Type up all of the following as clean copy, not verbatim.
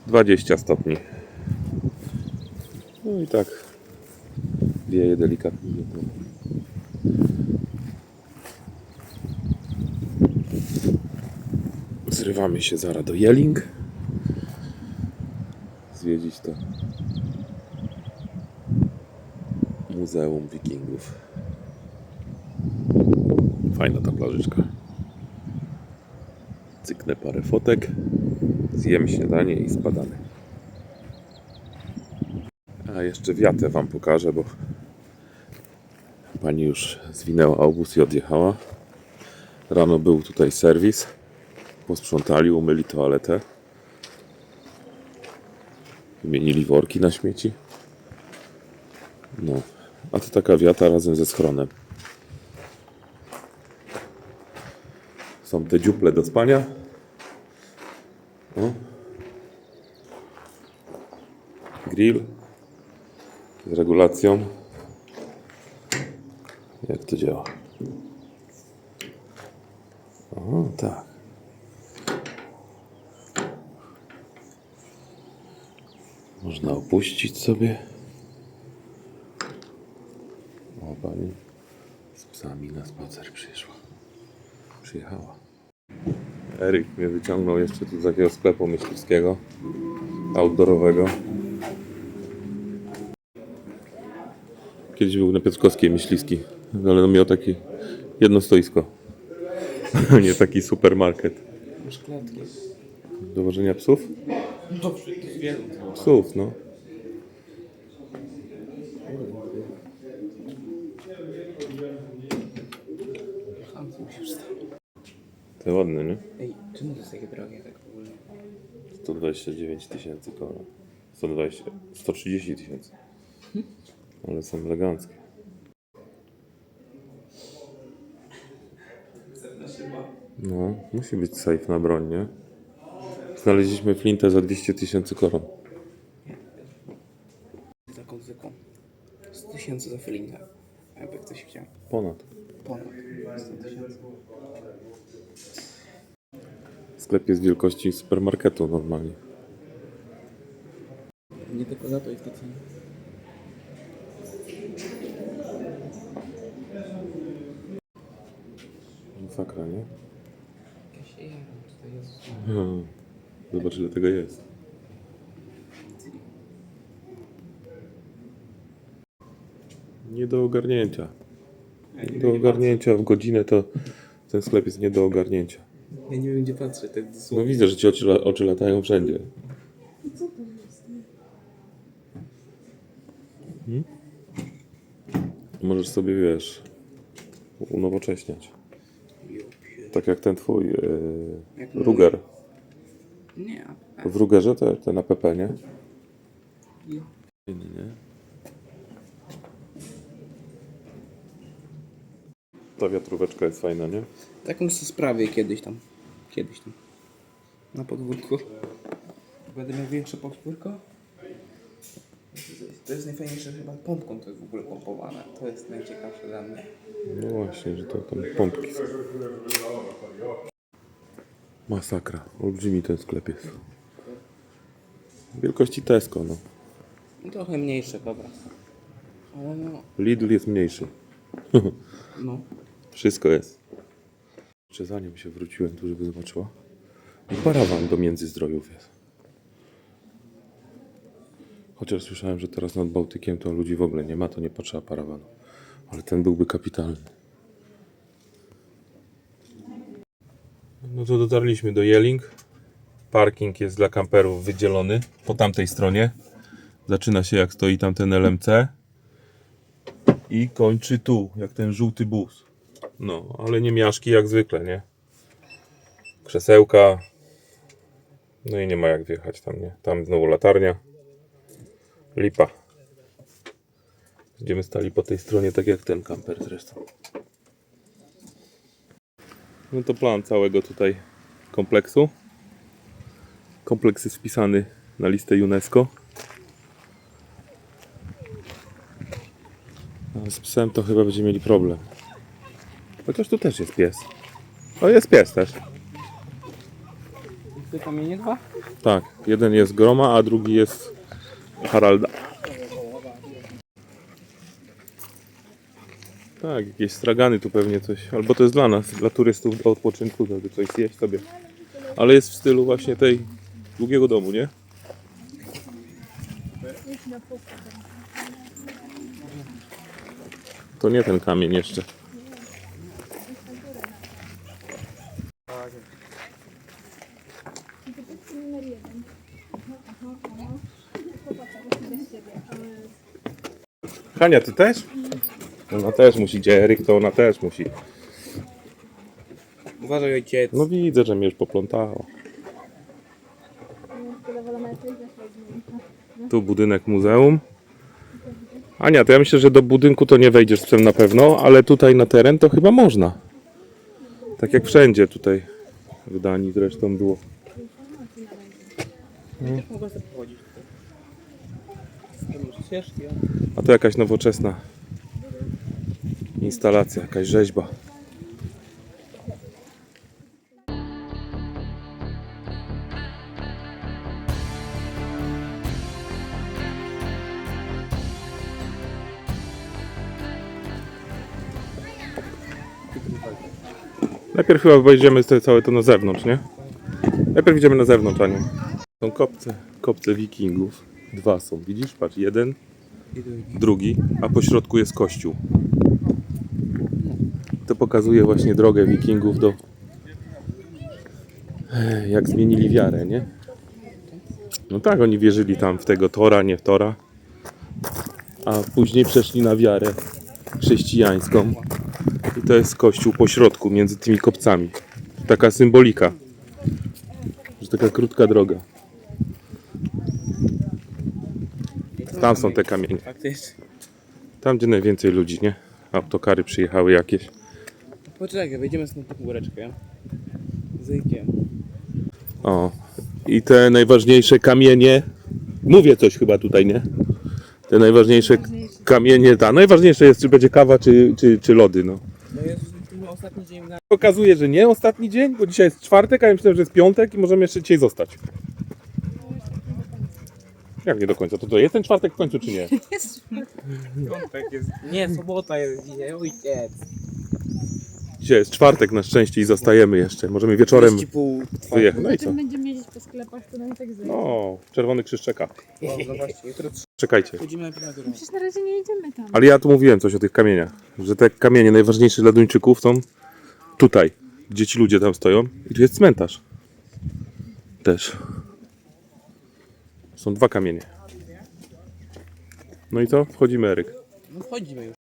–20 stopni. No i tak wieje delikatnie. Zrywamy się zaraz do Jelling. Zwiedzić to Muzeum Wikingów. Fajna ta plażyczka. Cyknę parę fotek, zjem śniadanie i spadamy. A jeszcze wiatę wam pokażę, bo pani już zwinęła obóz i odjechała. Rano był tutaj serwis. Posprzątali, umyli toaletę. Wymienili worki na śmieci. No, a to taka wiata razem ze schronem. Są te dziuple do spania. O. Grill z regulacją. Jak to działa? O, tak. Można opuścić sobie. O, pani z psami na spacer przyjechała. Eryk mnie wyciągnął jeszcze tu z takiego sklepu myśliwskiego, outdoorowego. Kiedyś był na Piotrkowskiej myśliwski, ale miał takie jedno stoisko. Nie taki supermarket. Masz klatki. Do wożenia psów? Dobrze, to zwierzę. Psów, no. Hamcy musisz stać. To ładne, nie? Ej, czemu to jest takie drogie tak w ogóle? 129 tysięcy koła. 130 tysięcy. Ale są eleganckie. No, musi być safe na broń, nie? Znaleźliśmy flintę za 200 tysięcy koron. Taką zwykłą. 100 tysięcy za flintę. Jakby ktoś chciał. Ponad. Ponad 100 tysięcy. Sklep jest wielkości supermarketu normalnie. Nie tylko za to jest to cena. Masakra, nie? Jakaś jara, tutaj jest. Zobacz, ile tego jest. Nie do ogarnięcia. Nie do ogarnięcia w godzinę to ten sklep jest nie do ogarnięcia. Ja nie wiem gdzie patrzę, tak No dosłownie. widzę, że ci oczy latają wszędzie. Co to jest? Możesz sobie, wiesz, unowocześniać. Tak jak ten twój Jak Ruger. Nie. W Rugerze te na PP, nie? Jo. Nie. Ta wiatróweczka jest fajna, nie? Taką sobie sprawię kiedyś tam. Na podwórku. Będę miał większe podwórko. To jest najfajniejsze, chyba pompką to jest w ogóle pompowane. To jest najciekawsze dla mnie. No właśnie, że to tam pompki są. Masakra. Olbrzymi ten sklep jest. Wielkości Tesco, no. No trochę mniejsze, dobra. Ale no. Lidl jest mniejszy. No. Wszystko jest. Jeszcze zanim się wróciłem tu, żeby zobaczyła. Parawan do Międzyzdrojów jest. Chociaż słyszałem, że teraz nad Bałtykiem to ludzi w ogóle nie ma, to nie potrzeba parawanu. Ale ten byłby kapitalny. No to dotarliśmy do Jelling. Parking jest dla kamperów wydzielony po tamtej stronie. Zaczyna się jak stoi tamten LMC i kończy tu, jak ten żółty bus. No, ale nie miaszki jak zwykle, nie? Krzesełka. No i nie ma jak wjechać tam, nie? Tam znowu latarnia. Lipa. Będziemy stali po tej stronie, tak jak ten kamper zresztą. No to plan całego tutaj kompleksu. Kompleks jest wpisany na listę UNESCO. A z psem to chyba będziemy mieli problem. Chociaż tu też jest pies. O, jest pies też. Te kamienie dwa? Tak, jeden jest Groma, a drugi jest Haralda. Tak, jakieś stragany tu pewnie coś. Albo to jest dla nas, dla turystów do odpoczynku, żeby coś zjeść sobie. Ale jest w stylu właśnie tej długiego domu, nie? To nie ten kamień jeszcze. Hania, ty też? Ona też musi, gdzie Eryk, to ona też musi. Uważaj, ojciec. No widzę, że mnie już poplątało. Tu budynek muzeum. Ania, to ja myślę, że do budynku to nie wejdziesz z psem na pewno, ale tutaj na teren to chyba można. Tak jak wszędzie tutaj w Danii zresztą było. Mogę sobie pochodzić. Ścieżki, A to jakaś nowoczesna instalacja, jakaś rzeźba. Najpierw chyba wejdziemy całe to na zewnątrz, nie? Najpierw idziemy na zewnątrz, Aniu. Są kopce wikingów. Dwa są, widzisz? Patrz, jeden, drugi, a po środku jest kościół. To pokazuje właśnie drogę wikingów do... Jak zmienili wiarę, nie? No tak, oni wierzyli tam w tego Tora, nie w Tora. A później przeszli na wiarę chrześcijańską. I to jest kościół po środku, między tymi kopcami. Taka symbolika. Że taka krótka droga. Tam są te kamienie. Faktycznie. Tam, gdzie najwięcej ludzi, nie? Autokary przyjechały jakieś. Poczekaj, wejdziemy stąd na góreczkę. Zyjkiem. O. I te najważniejsze kamienie. Mówię coś chyba tutaj, nie? Te najważniejsze kamienie. Najważniejsze jest, czy będzie kawa, czy lody, no. To jest ostatni dzień na... Okazuje, że nie ostatni dzień, bo dzisiaj jest czwartek, a ja myślałem, że jest piątek i możemy jeszcze dzisiaj zostać. Jak nie do końca? To jest ten czwartek w końcu, czy nie? Piątek jest... Nie, sobota jest dzisiaj, ojciec. Dzisiaj jest czwartek na szczęście i zostajemy jeszcze. Możemy wieczorem wyjechać. No i co? Potem będziemy jeździć po sklepach, to nam tak zajmie. No, czerwony krzyż czeka. No właśnie, jutro Czekajcie. chodzimy najpierw na górę. Przecież na razie nie jedziemy tam. Ale ja tu mówiłem coś o tych kamieniach. Że te kamienie najważniejsze dla Duńczyków są tutaj, gdzie ci ludzie tam stoją. I tu jest cmentarz. Też. Są dwa kamienie. No i co? Wchodzimy, Eryk. No wchodzimy już.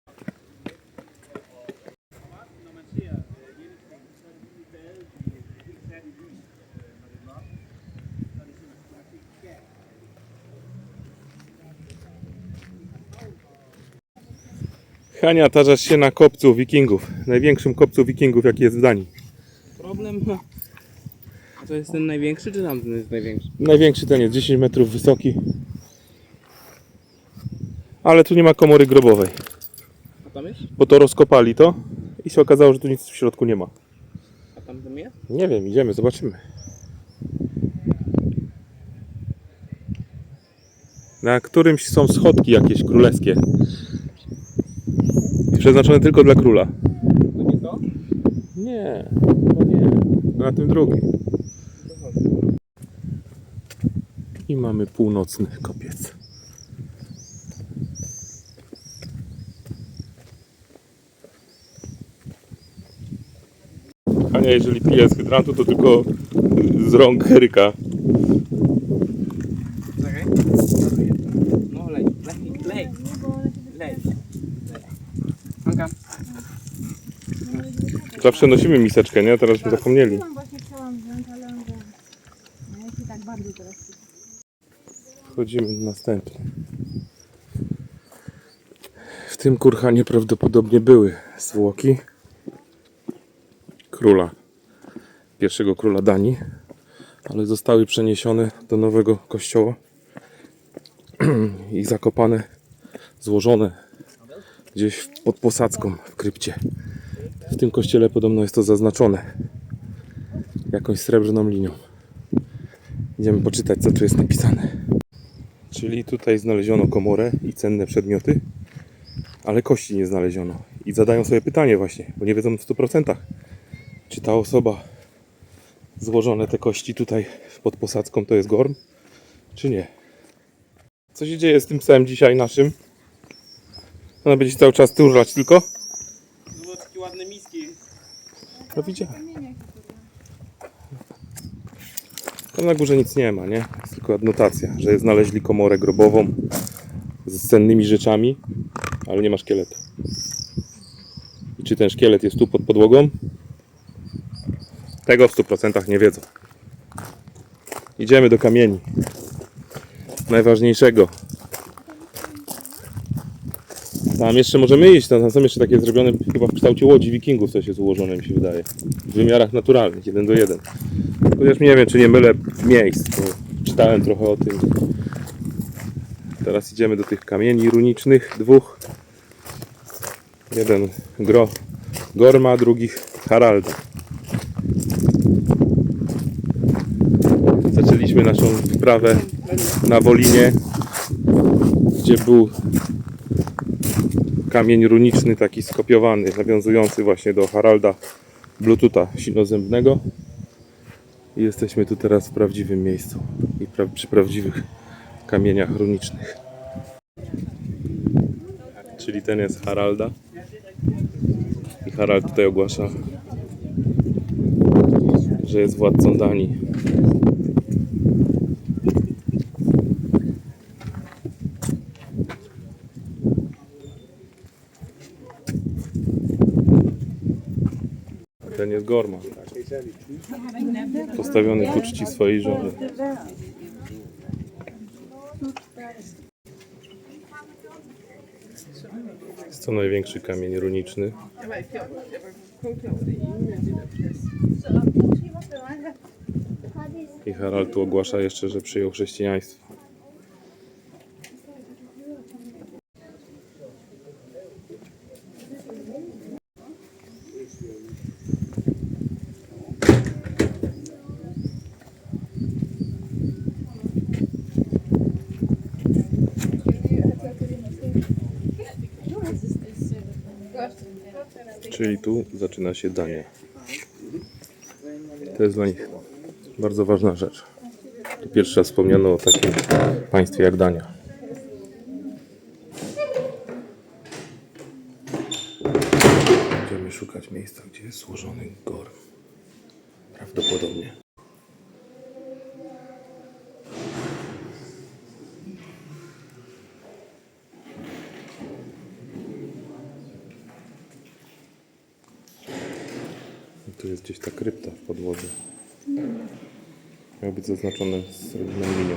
Hania, tarzasz się na kopcu wikingów. Największym kopcu wikingów, jaki jest w Danii. Problem... A to jest ten największy, czy tamten jest największy? Największy ten jest 10 metrów wysoki. Ale tu nie ma komory grobowej. A tam jest? Bo to rozkopali to i się okazało, że tu nic w środku nie ma. A tam ten jest? Nie wiem, idziemy, zobaczymy. Na którymś są schodki jakieś królewskie. Przeznaczone tylko dla króla. To nie to? Nie, no nie. Na tym drugim. I mamy północny kopiec. Ania, jeżeli pije z hydrantu, to tylko z rąk Eryka. Czekaj. No lej. Anka. Zawsze nosimy miseczkę, nie? Teraz byśmy zapomnieli. Ja właśnie chciałam wziąć, ale on wie. No ja się tak bardzo teraz. Wchodzimy następny. W tym kurhanie prawdopodobnie były zwłoki króla, pierwszego króla Danii, ale zostały przeniesione do nowego kościoła i zakopane, złożone gdzieś pod posadzką w krypcie. W tym kościele podobno jest to zaznaczone jakąś srebrną linią. Idziemy poczytać, co tu jest napisane. Czyli tutaj znaleziono komorę i cenne przedmioty, ale kości nie znaleziono. I zadają sobie pytanie właśnie, bo nie wiedzą w 100%, czy ta osoba złożone te kości tutaj pod posadzką to jest Gorm, czy nie. Co się dzieje z tym psem dzisiaj naszym? Ona będzie cały czas turlać tylko? Było takie ładne miski. No widziałem. Tam na górze nic nie ma, nie? Jest tylko adnotacja, że znaleźli komorę grobową z cennymi rzeczami, ale nie ma szkieletu. I czy ten szkielet jest tu pod podłogą? Tego w 100% nie wiedzą. Idziemy do kamieni. Najważniejszego. Tam jeszcze możemy iść, tam są jeszcze takie zrobione chyba w kształcie łodzi wikingów, coś jest ułożone, mi się wydaje. W wymiarach naturalnych, 1:1. Chociaż nie wiem, czy nie mylę miejsc, bo czytałem trochę o tym. Teraz idziemy do tych kamieni runicznych, dwóch. Jeden Gorma, drugi Haralda. Zaczęliśmy naszą wyprawę na Wolinie, gdzie był kamień runiczny taki skopiowany, nawiązujący właśnie do Haralda Bluetooth'a sinozębnego. I jesteśmy tu teraz w prawdziwym miejscu i przy prawdziwych kamieniach runicznych. Czyli ten jest Haralda. I Harald tutaj ogłasza, że jest władcą Danii. Ten jest Gorma. Postawiony ku czci swojej żony. Jest to największy kamień runiczny. I Harald tu ogłasza jeszcze, że przyjął chrześcijaństwo. Czyli tu zaczyna się Dania. To jest dla nich bardzo ważna rzecz. Tu pierwszy raz wspomniano o takim państwie jak Dania. Będziemy szukać miejsca, gdzie jest złożony Gorm. Prawdopodobnie. Tu jest gdzieś ta krypta w podłodze. Miał być zaznaczone srebrną linią.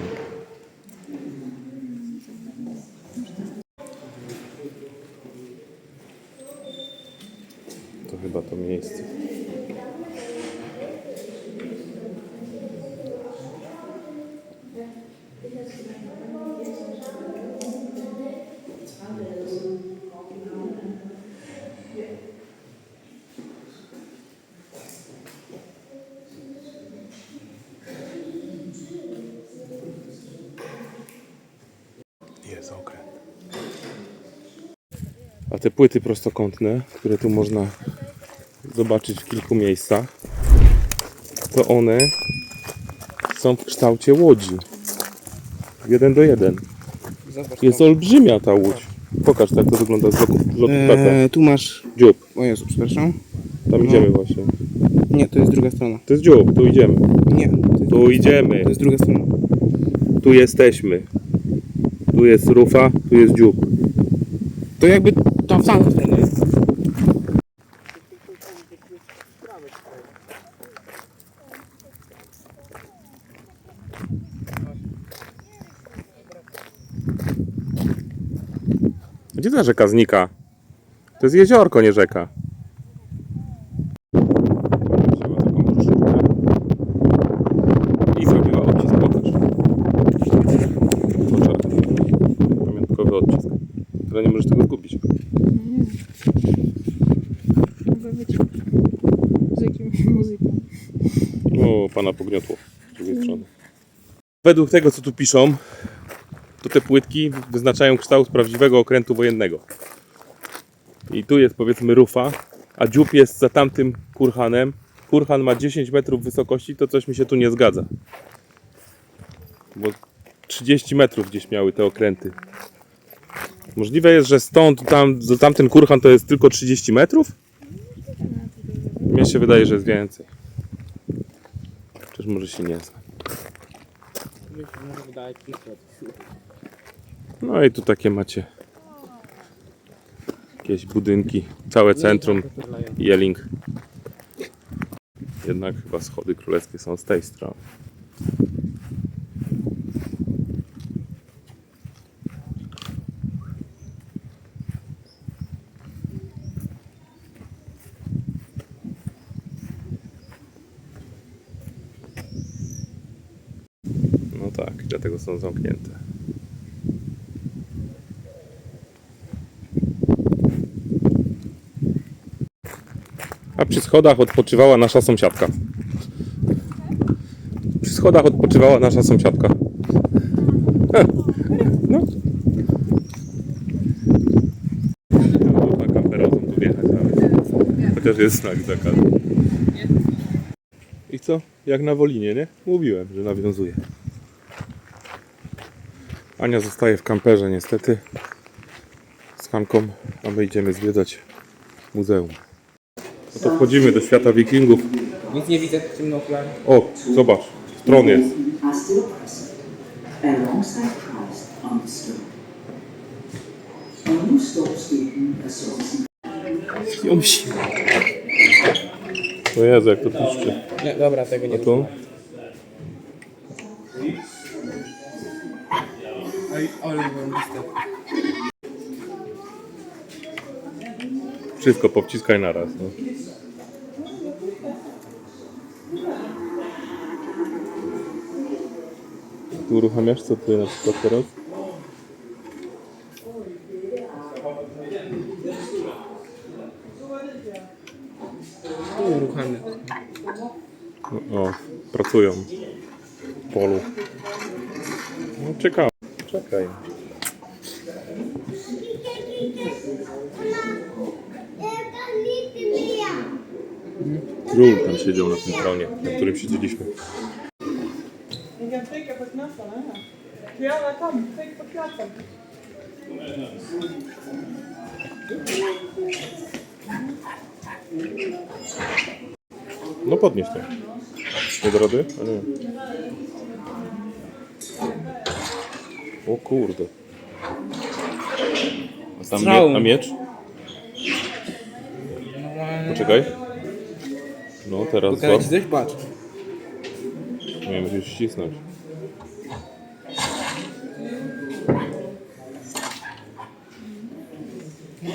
To chyba to miejsce. Jest okręt. A te płyty prostokątne, które tu można zobaczyć w kilku miejscach, to one są w kształcie łodzi. 1:1. Zobacz, Jest olbrzymia ta łódź. Pokaż, jak to wygląda z lotu ptaka. tu masz... Dziób. O Jezu, przepraszam. Tam idziemy właśnie. Nie, to jest druga strona. To jest dziób, tu idziemy. Nie, Tu idziemy. to jest druga strona. Tu jesteśmy. Tu jest rufa, tu jest dziób. To jakby tam sam strona jest. Gdzie ta rzeka znika? To jest jeziorko, nie rzeka. I Która nie możesz tego zgubić. Nie. Mogę być z jakimś muzyką. O, pana pogniotło z drugiej strony. Według tego, co tu piszą, to te płytki wyznaczają kształt prawdziwego okrętu wojennego. I tu jest, powiedzmy, rufa, a dziób jest za tamtym kurhanem. Kurhan ma 10 metrów wysokości, to coś mi się tu nie zgadza. Bo 30 metrów gdzieś miały te okręty. Możliwe jest, że stąd do tamten kurhan to jest tylko 30 metrów? Mnie się wydaje, że jest więcej. Chociaż może się nie znam. No i tu takie macie jakieś budynki, całe centrum, Jelling. Jednak chyba schody królewskie są z tej strony. No tak, dlatego są zamknięte. A przy schodach odpoczywała nasza sąsiadka. Przy schodach odpoczywała nasza sąsiadka. No. No, można kamperozą tu wjechać nawet. Chociaż jest znak zakazu. I co? Jak na Wolinie, nie? Mówiłem, że nawiązuje. Ania zostaje w kamperze niestety z Hanką, a my idziemy zwiedzać muzeum. No to wchodzimy do świata wikingów. Nic nie widzę w tym okularze. O, zobacz, tron jest. Are still present alongside Christ on the stone. When you stop speaking a song, O Jezu, jak to piszczy. Nie, dobra, tego nie A tu? Ale mam listę. Wszystko powciskaj naraz. No. Tu uruchamiasz co ty na przykład teraz? Uruchamiam. No, o, pracują w polu. No, czekaj. Czekaj. Król tam siedział na tym tronie, na którym siedzieliśmy. Ik heb 2 keer per knuffel, hè? Ja, dat kan. 2 keer per knuffel. No podnieś to. Nie do rady? A nie. O kurde. A tam Strzał. a miecz? Poczekaj. No teraz Pokażę ci złap. coś? Patrz. Nie, musisz ścisnąć.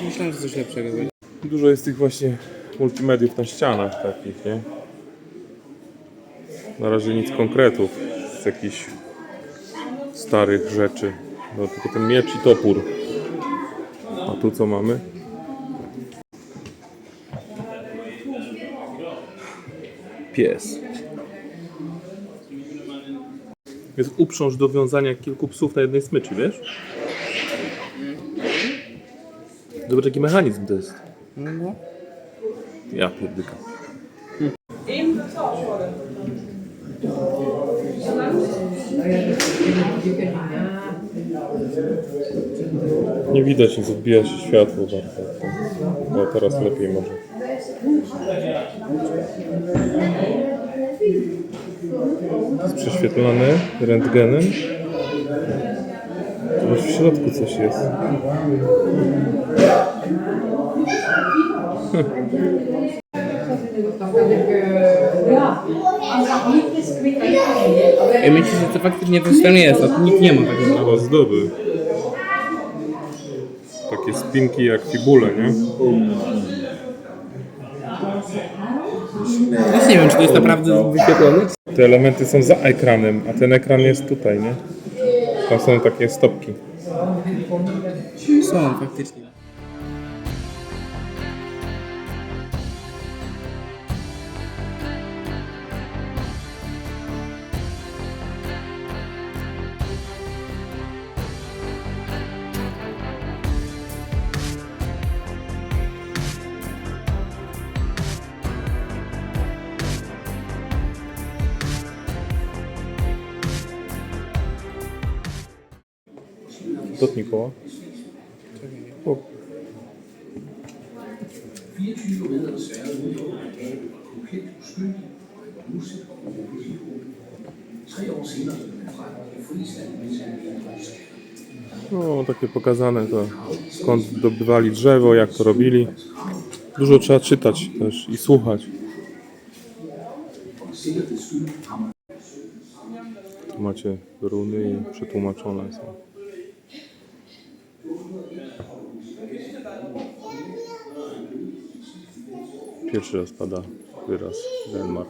Myślałem, że coś lepszego będzie. Dużo jest tych właśnie multimediów na ścianach takich, nie? Na razie nic konkretów z jakichś starych rzeczy. No tylko ten miecz i topór. A tu co mamy? Pies. Jest uprząż do wiązania kilku psów na jednej smyczy, wiesz? Zobacz jaki mechanizm to jest. No. Ja pierdyka. Even betaald worden. Nie widać, nic odbija się światło bardzo. No teraz lepiej może. Jest prześwietlony rentgenem. Zobacz, w środku coś jest. Ja myślę, że to faktycznie coś tam jest, a tu nic nie ma takiego. Chyba zdoby. Takie spinki jak fibule, nie? Też nie wiem, czy to jest naprawdę wyświetlone. Te elementy są za ekranem, a ten ekran jest tutaj, nie? Tam są takie stopki. Są faktycznie. Dotknij koła. O. 24 riddere sværede ud over havet, komplet uskyldig, og nu sætter over på Liverpool. 3 år senere blev han frem til Friesland, mens han blev No, takie pokazane to, skąd dobywali drzewo, jak to robili. Dużo trzeba czytać też i słuchać. Tu macie runy i przetłumaczone są. Pierwszy raz pada wyraz Denmark.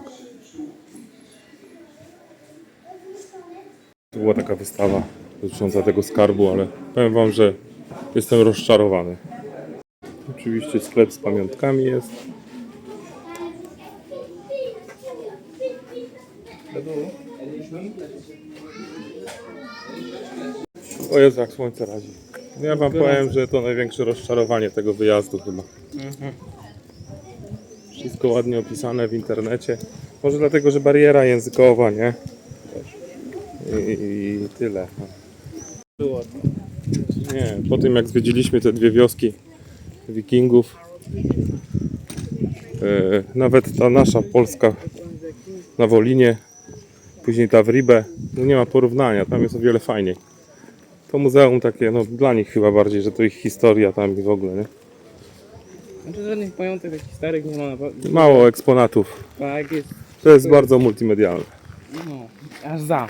To była taka wystawa dotycząca tego skarbu, ale powiem wam, że jestem rozczarowany. Oczywiście sklep z pamiątkami jest. O Jezu, jak słońce razi. Ja wam powiem, że to największe rozczarowanie tego wyjazdu chyba. Wszystko ładnie opisane w internecie. Może dlatego, że bariera językowa, nie? I tyle. Było. Nie, po tym jak zwiedziliśmy te dwie wioski Wikingów, nawet ta nasza polska na Wolinie, później ta w Ribę, no nie ma porównania, tam jest o wiele fajniej. To muzeum takie, no dla nich chyba bardziej, że to ich historia tam i w ogóle, nie? Znaczy żadnych pamiątek takich starych nie ma naprawdę. Mało eksponatów, Tak jest. to jest bardzo multimedialne. No, aż za.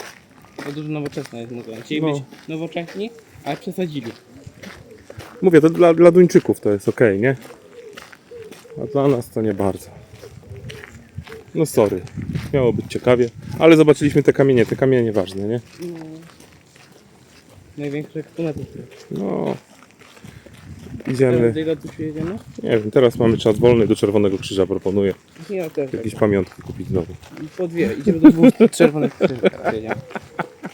To dużo nowoczesne jest muzeum. Chcieli No. być nowocześni, ale przesadzili. Mówię, to dla Duńczyków to jest okej, nie? A dla nas to nie bardzo. No sorry, miało być ciekawie, ale zobaczyliśmy te kamienie ważne, nie? Największy eksponat. No, Teraz idziemy, do ile tu przyjedziemy? nie wiem, teraz mamy czas wolny, do Czerwonego Krzyża proponuję Ja też. jakieś pamiątki kupić znowu. Po dwie. Idziemy do dwóch czerwonych krzyży teraz jedziemy.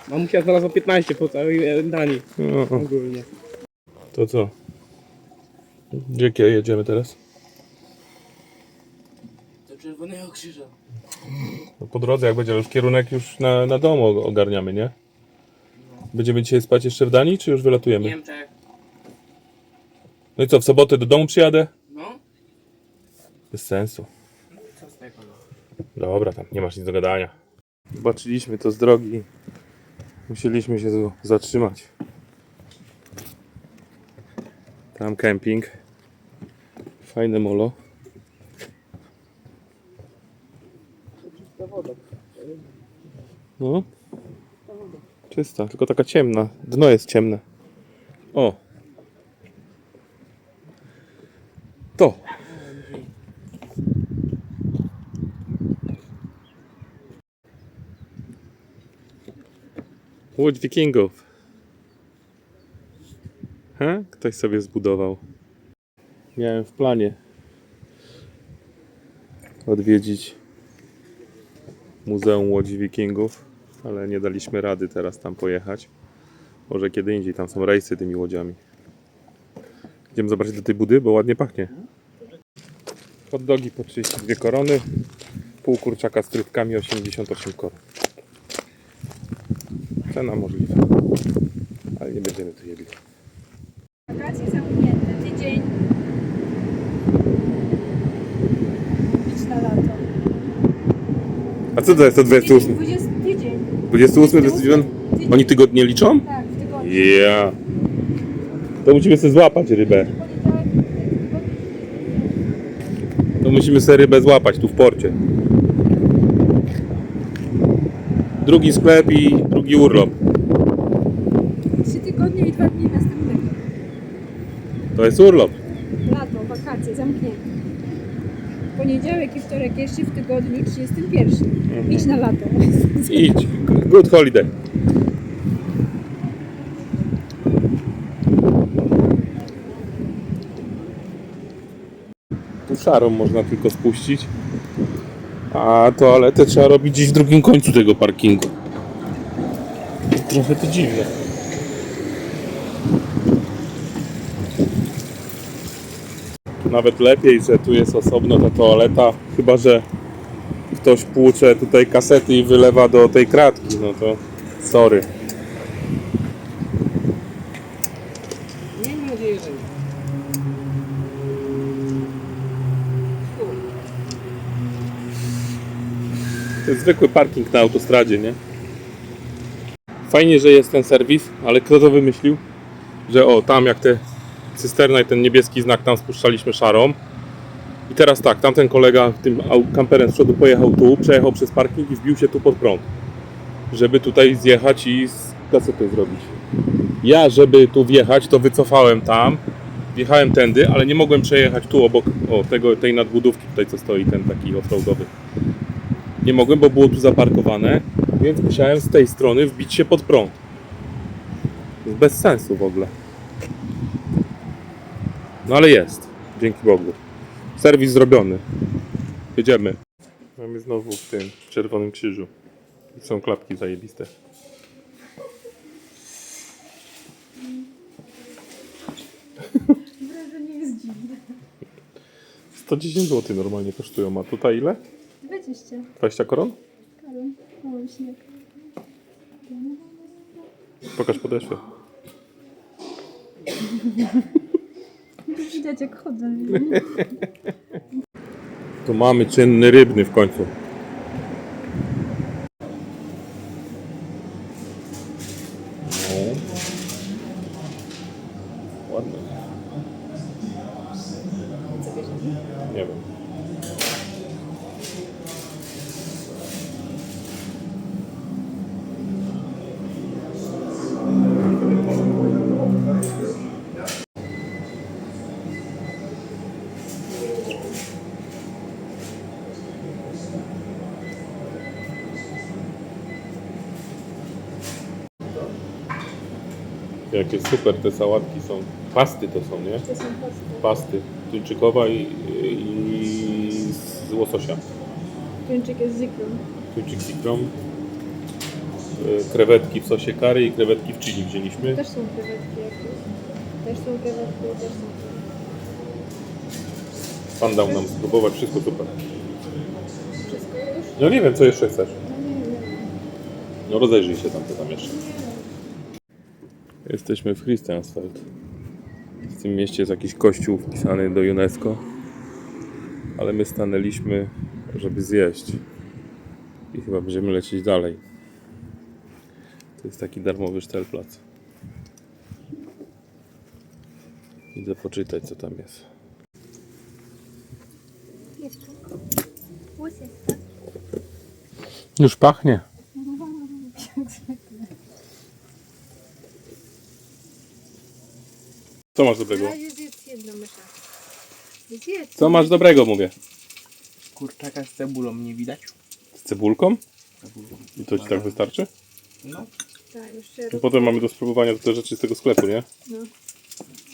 Mamusia znalazła 15 po całej Danii. No, Ogólnie. to co? Gdzie jedziemy teraz? Do czerwonego krzyża. No po drodze, jak będzie już kierunek już na dom ogarniamy, nie? Będziemy dzisiaj spać jeszcze w Danii, czy już wylatujemy? Niemczech. No i co, w sobotę do domu przyjadę? No. Bez sensu. Co z tego? Dobra, tam nie masz nic do gadania. Zobaczyliśmy to z drogi. Musieliśmy się tu zatrzymać. Tam kemping. Fajne molo. No. Czysta, tylko taka ciemna. Dno jest ciemne. O. To. Łódź Wikingów. Ktoś sobie zbudował. Miałem w planie odwiedzić Muzeum Łodzi Wikingów, ale nie daliśmy rady teraz tam pojechać. Może kiedy indziej, tam są rejsy tymi łodziami. Idziemy zobaczyć do tej budy, bo ładnie pachnie. Hot dogi po 32 korony, pół kurczaka z frytkami 88 koron. Cena możliwa, ale nie będziemy tu jedli. Wakacje zamknięte, tydzień. Idź na lato. A co to jest to 28? 20 tydzień. 28, 29? Oni tygodnie liczą? Tak, w tygodniu. Ja. To musimy sobie złapać rybę. To musimy sobie rybę złapać tu w porcie. Drugi sklep i drugi urlop. 3 tygodnie i 2 dni następnego. To jest urlop. Lato, wakacje, zamknięte. Poniedziałek i wtorek jeszcze w tygodniu 31. Idź na lato. Idź. Good holiday. szarą można tylko spuścić. A toaletę trzeba robić gdzieś w drugim końcu tego parkingu. Trochę to dziwne. Nawet lepiej, że tu jest osobno ta toaleta, chyba że ktoś płucze tutaj kasety i wylewa do tej kratki, no to sorry. Miejmy nadzieję, że nie. To jest zwykły parking na autostradzie, nie? Fajnie, że jest ten serwis, ale kto to wymyślił? Że o, tam jak te cysterna i ten niebieski znak, tam spuszczaliśmy szarą. I teraz tak, tamten kolega tym kamperem z przodu pojechał tu, przejechał przez parking i wbił się tu pod prąd. Żeby tutaj zjechać i z kasety zrobić. Ja, żeby tu wjechać, to wycofałem tam, wjechałem tędy, ale nie mogłem przejechać tu obok tej nadbudówki tutaj, co stoi, ten taki offroadowy. Nie mogłem, bo było tu zaparkowane, więc musiałem z tej strony wbić się pod prąd. To jest bez sensu w ogóle. No ale jest, dzięki Bogu. Serwis zrobiony. Jedziemy. Mamy znowu w tym Czerwonym Krzyżu. Są klapki zajebiste. Wrażenie jest dziwne. 110 zł normalnie kosztują, a tutaj ile? 20. 20 koron? Karol, mały śnieg. Pokaż podeszwę. Widać jak chodzę. Tu mamy czynny rybny w końcu. No. Ładne. Nie wiem. Jakie super te sałatki są. Pasty to są, nie? To są pasty. Pasty. Tuńczykowa i z łososia. Tuńczyk jest z ikrą. Tuńczyk z ikrą. Krewetki w sosie curry i krewetki w chili wzięliśmy. Też są krewetki jakieś. Też są krewetki, też są krewetki. Pan dał nam spróbować, wszystko super. Wszystko już? No nie wiem, co jeszcze chcesz. No nie wiem. No rozejrzyj się tam, co tam jeszcze. Jesteśmy w Christiansfeld. W tym mieście jest jakiś kościół wpisany do UNESCO. Ale my stanęliśmy, żeby zjeść. I chyba będziemy lecieć dalej. To jest taki darmowy Stellplatz. Idę poczytać, co tam jest. Już pachnie. Co masz dobrego? Zjedz jedną mysza. Zjedz. Co masz dobrego, mówię? Kurczaka z cebulą nie widać? Z cebulką? I to ci tak wystarczy? No. Tak, jeszcze I potem mamy do spróbowania te rzeczy z tego sklepu, nie? No.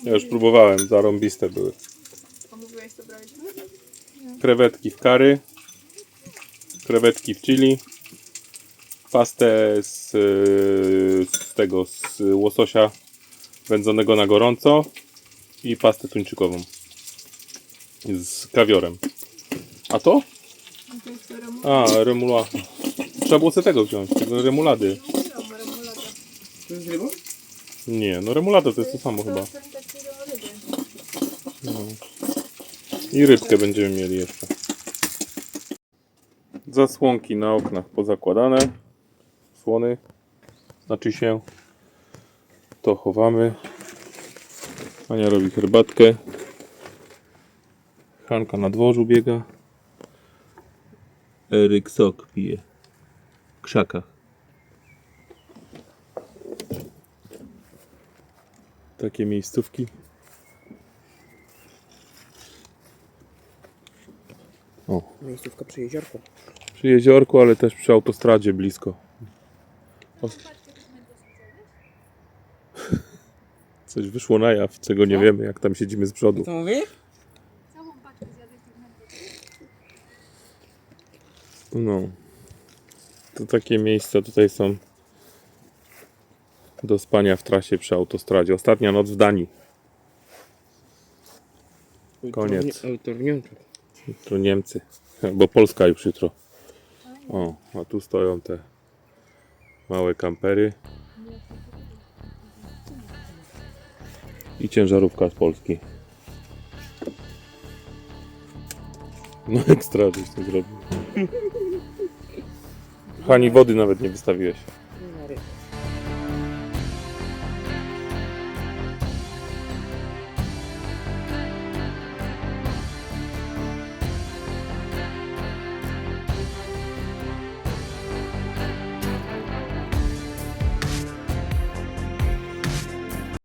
Ja już próbowałem, zarąbiste były. A mówiłeś co brać? Krewetki w curry, krewetki w chili, pastę z łososia wędzonego na gorąco i pastę tuńczykową z kawiorem. A to? A, remula. Trzeba było sobie tego wziąć, tego remulady. To jest rybą? Nie, no remulada to jest to samo chyba. Są takiego ryby. No. I rybkę będziemy mieli jeszcze. Zasłonki na oknach pozakładane. Słony. Znaczy się. To chowamy. Ania robi herbatkę. Hanka na dworzu biega. Eryk sok pije. W krzakach. Takie miejscówki. O. Miejscówka przy jeziorku. Przy jeziorku, ale też przy autostradzie blisko. O. Coś wyszło na jaw, czego nie wiemy, jak tam siedzimy z przodu. Co mówisz? Całą paczkę zjadłeś tak No. To takie miejsca tutaj są do spania w trasie przy autostradzie. Ostatnia noc w Danii. Koniec. Autor Niemczech. To Niemcy. Bo Polska już jutro. O, a tu stoją te małe kampery. I ciężarówka z Polski. No ekstra, żeś to zrobił. Pani wody nawet nie wystawiłeś.